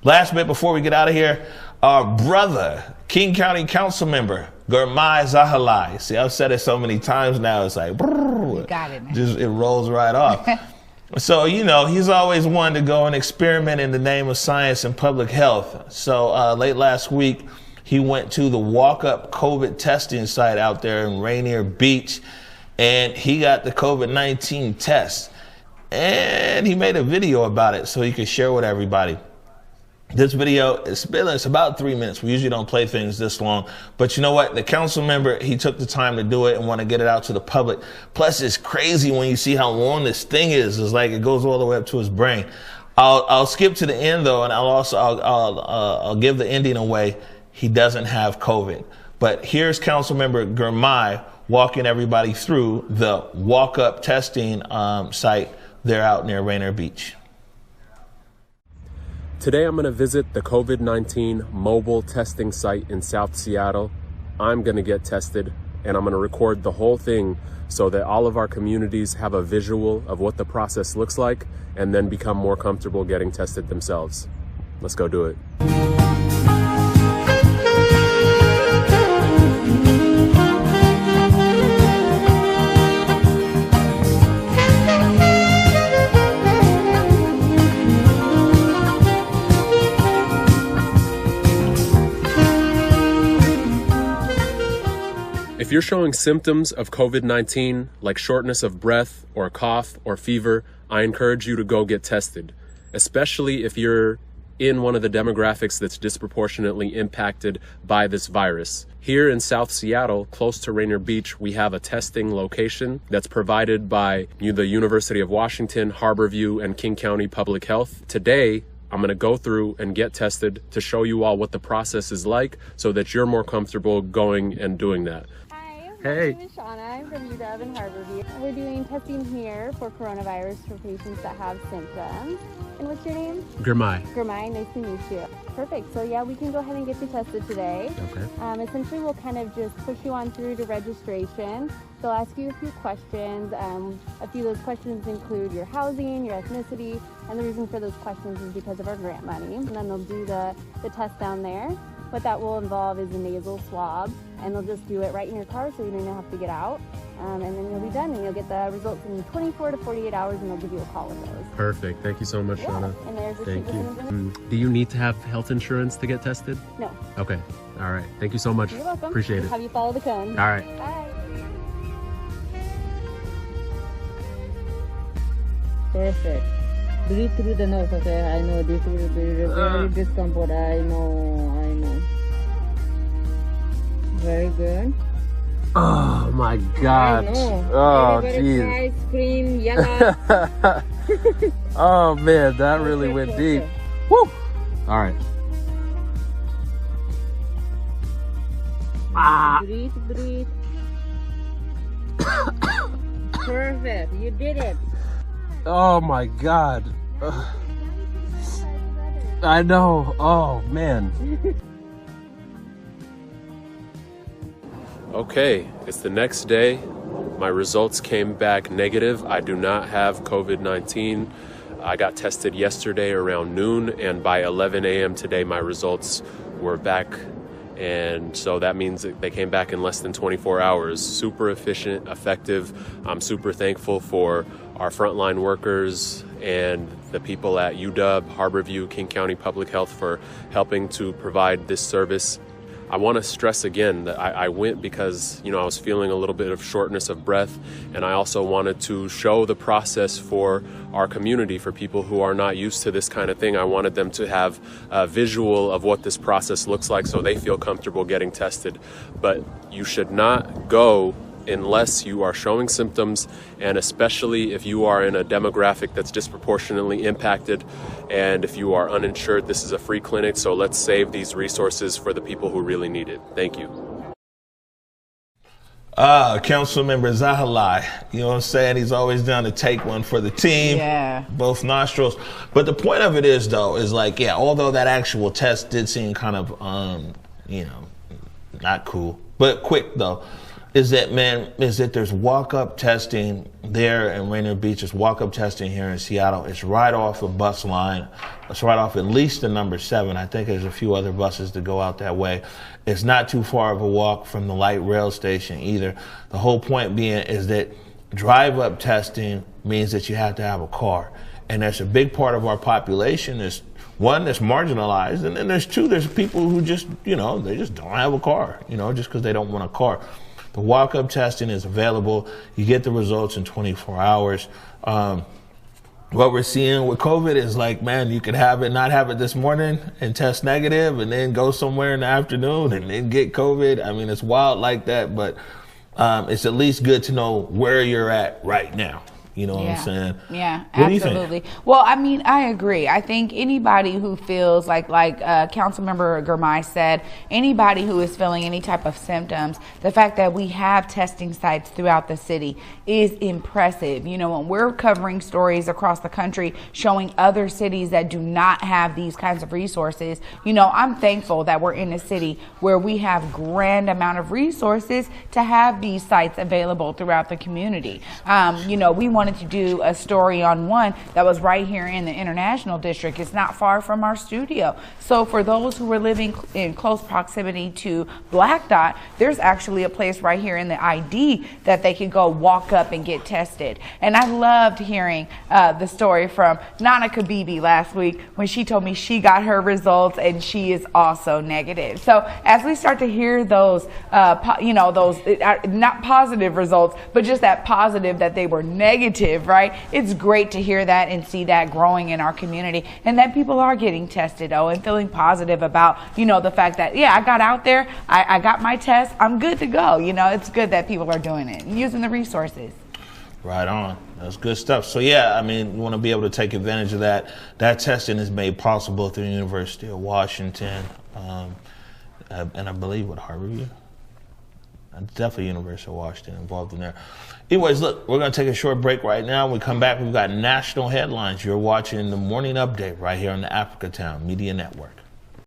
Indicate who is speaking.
Speaker 1: Last bit before we get out of here, our brother, King County Councilmember Girmay Zahilay. See, I've said it so many times now, it's like,
Speaker 2: you got it, man.
Speaker 1: Just it rolls right off. So, you know, he's always wanted to go and experiment in the name of science and public health. So late last week, he went to the walk-up COVID testing site out there in Rainier Beach, and he got the COVID-19 test. And he made a video about it so he could share with everybody. This video is it's about 3 minutes. We usually don't play things this long, but you know what? The council member, he took the time to do it and want to get it out to the public. Plus, it's crazy when you see how long this thing is. It's like it goes all the way up to his brain. I'll skip to the end though, and I'll give the ending away. He doesn't have COVID. But here's Councilmember Girmay walking everybody through the walk-up testing site there out near Rainier Beach.
Speaker 3: Today I'm going to visit the COVID-19 mobile testing site in South Seattle. I'm going to get tested, and I'm going to record the whole thing so that all of our communities have a visual of what the process looks like and then become more comfortable getting tested themselves. Let's go do it. If you're showing symptoms of COVID-19 like shortness of breath or cough or fever, I encourage you to go get tested, especially if you're in one of the demographics that's disproportionately impacted by this virus. Here in South Seattle, close to Rainier Beach, we have a testing location that's provided by the University of Washington, Harborview, and King County Public Health. Today, I'm going to go through and get tested to show you all what the process is like so that you're more comfortable going and doing that.
Speaker 4: Hey. My name is Shauna. I'm from UW in Harborview. We're doing testing here for coronavirus for patients that have symptoms. And what's your name?
Speaker 3: Girmay.
Speaker 4: Girmay, nice to meet you. Perfect. So yeah, we can go ahead and get you tested today.
Speaker 3: Okay.
Speaker 4: Essentially, we'll kind of just push you on through to registration. They'll ask you a few questions. A few of those questions include your housing, your ethnicity, and the reason for those questions is because of our grant money. And then they'll do the test down there. What that will involve is a nasal swab, and they'll just do it right in your car so you don't have to get out. And then you'll be done, and you'll get the results in 24 to 48 hours, and they'll give you a call with those.
Speaker 3: Perfect. Thank you so much, Shauna.
Speaker 4: And there's a
Speaker 3: Thank
Speaker 4: sheet
Speaker 3: you.
Speaker 4: with them.
Speaker 3: Do you need to have health insurance to get tested?
Speaker 4: No.
Speaker 3: Okay. All right. Thank you so much.
Speaker 4: You're welcome.
Speaker 3: Appreciate it.
Speaker 4: Have you follow the cone.
Speaker 3: All right.
Speaker 4: Bye.
Speaker 5: Perfect. Breathe through the nose, okay? I know this will be very discomfort. I know. Very good.
Speaker 3: Oh my God. Oh, jeez.
Speaker 5: Ice cream, yellow.
Speaker 3: Oh man, that really went deep. Woo! All right.
Speaker 5: Breathe. Perfect. You did it.
Speaker 3: Oh my God. I know. Oh man. Okay, it's the next day. My results came back negative. I do not have COVID-19. I got tested yesterday around noon, and by 11 a.m. today, my results were back. And so that means that they came back in less than 24 hours. Super efficient, effective. I'm super thankful for our frontline workers and the people at UW, Harborview, King County Public Health for helping to provide this service. I want to stress again that I went because, I was feeling a little bit of shortness of breath, and I also wanted to show the process for our community, for people who are not used to this kind of thing. I wanted them to have a visual of what this process looks like so they feel comfortable getting tested. But you should not go unless you are showing symptoms, and especially if you are in a demographic that's disproportionately impacted, and if you are uninsured. This is a free clinic, so let's save these resources for the people who really need it. Thank you.
Speaker 1: Councilmember Zahilay, you know what I'm saying? He's always down to take one for the team.
Speaker 2: Yeah.
Speaker 1: Both nostrils. But the point of it is, though, is like, yeah, although that actual test did seem kind of, not cool, but quick, though. is that there's walk-up testing there in Rainier Beach. There's walk-up testing here in Seattle. It's right off a bus line. It's right off at least the number 7. I think there's a few other buses that go out that way. It's not too far of a walk from the light rail station either. The whole point being is that drive-up testing means that you have to have a car. And that's a big part of our population is, one, that's marginalized, and then there's two, there's people who just, they just don't have a car, just because they don't want a car. The walk-up testing is available. You get the results in 24 hours. What we're seeing with COVID is like, man, you could not have it this morning and test negative and then go somewhere in the afternoon and then get COVID. I mean, it's wild like that, but it's at least good to know where you're at right now. You know what I'm saying?
Speaker 2: Yeah,
Speaker 1: what
Speaker 2: absolutely. Do you think? Well, I mean, I agree. I think anybody who feels like Councilmember Girmay said, anybody who is feeling any type of symptoms, the fact that we have testing sites throughout the city is impressive. When we're covering stories across the country showing other cities that do not have these kinds of resources, I'm thankful that we're in a city where we have grand amount of resources to have these sites available throughout the community. We wanted to do a story on one that was right here in the International District. It's not far from our studio. So for those who were living in close proximity to Black Dot, there's actually a place right here in the ID that they could go walk up and get tested. And I loved hearing the story from Nana Kabibi last week when she told me she got her results and she is also negative. So as we start to hear those, those not positive results, but just that positive that they were negative, right? It's great to hear that and see that growing in our community and that people are getting tested, and feeling positive about, the fact that, I got out there, I got my test, I'm good to go. It's good that people are doing it and using the resources.
Speaker 1: Right on. That's good stuff. So, you want to be able to take advantage of that. That testing is made possible through the University of Washington, and I believe with Harvard. Definitely University of Washington involved in there. Anyways, look, we're going to take a short break right now. When we come back, we've got national headlines. You're watching the Morning Update right here on the Africa Town Media Network.